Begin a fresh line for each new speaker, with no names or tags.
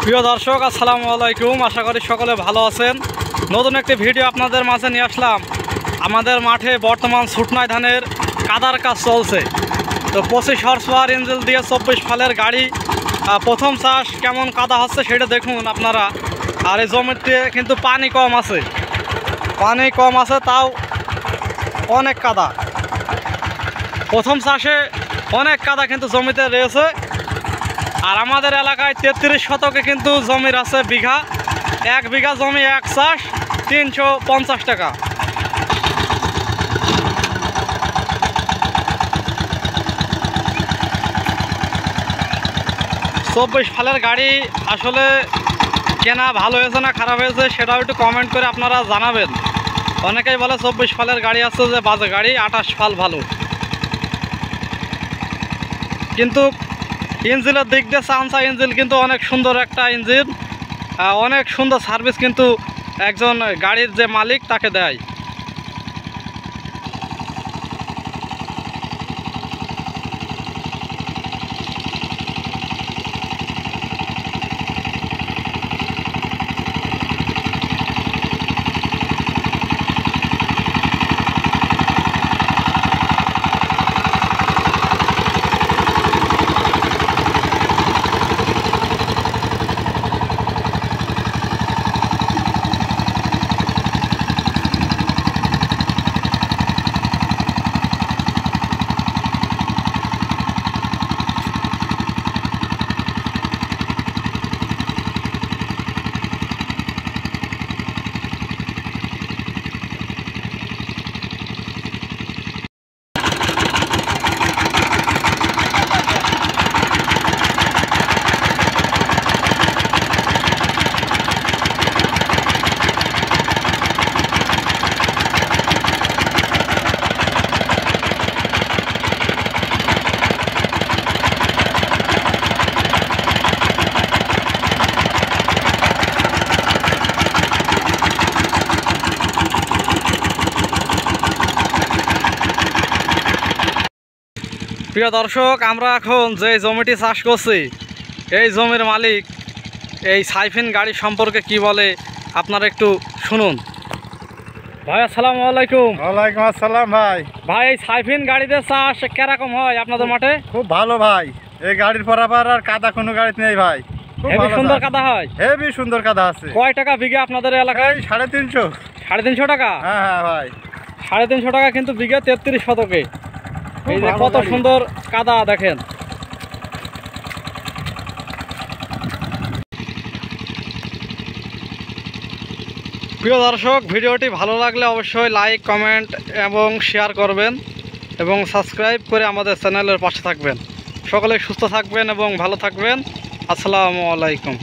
প্রিয় দর্শক, আসসালামু আলাইকুম। আশা করি সকলে ভালো আছেন। নতুন একটি ভিডিও আপনাদের মাঝে নিয়ে আসলাম। আমাদের মাঠে বর্তমান শুটনাই ধানের কাদার কাজ চলছে। তো 25 হর্স পাওয়ার ইঞ্জিন দিয়ে 24 ফালের গাড়ি প্রথম চাষ কেমন কাদা হচ্ছে সেটা দেখুন আপনারা। আর এই জমিতে কিন্তু পানি কম আছে, তাও অনেক কাদা। প্রথম চাষে অনেক কাদা কিন্তু জমিতে রয়েছে। আর আমাদের এলাকায় 33 শতকে কিন্তু জমির আছে বিঘা। 1 বিঘা জমি এক চাষ 350 টাকা। চব্বিশ ফালের গাড়ি আসলে কেনা ভালো হয়েছে না খারাপ হয়েছে সেটাও একটু কমেন্ট করে আপনারা জানাবেন। অনেকেই বলে 24 ফালের গাড়ি আছে যে বাজে গাড়ি, 28 ফাল ভালো। কিন্তু ইঞ্জিনের দিক দিয়ে চানসা ইঞ্জিন কিন্তু অনেক সুন্দর একটা ইঞ্জিন, অনেক সুন্দর সার্ভিস কিন্তু একজন গাড়ির যে মালিক তাকে দেয়। প্রিয় দর্শক, আমরা এখন যে জমিটি চাষ করছি এই জমির মালিক এই সাইফিন গাড়ি সম্পর্কে কি বলে আপনারা একটু শুনুন। ভাই আসসালামু আলাইকুম।
ওয়ালাইকুম আসসালাম ভাই।
ভাই এই সাইফিন গাড়িতে চাষ কিরকম হয় আপনাদের মাঠে?
খুব ভালো ভাই। এই গাড়ির পরাবার আর কাদা কোনো গাড়িতে নেই ভাই।
হেবি সুন্দর কাদা হয়।
হেবি সুন্দর কাদা আছে।
কয় টাকা বিঘা আপনাদের এলাকায়?
350।
350 টাকা?
হ্যাঁ হ্যাঁ ভাই,
350 টাকা কিন্তু বিঘা 33 শতকে। এই যে কত সুন্দর কাদা দেখেন। প্রিয় দর্শক, ভিডিওটি ভালো লাগলে অবশ্যই লাইক, কমেন্ট এবং শেয়ার করবেন এবং সাবস্ক্রাইব করে আমাদের চ্যানেলের পাশে থাকবেন। সকলে সুস্থ থাকবেন এবং ভালো থাকবেন। আসসালামু আলাইকুম।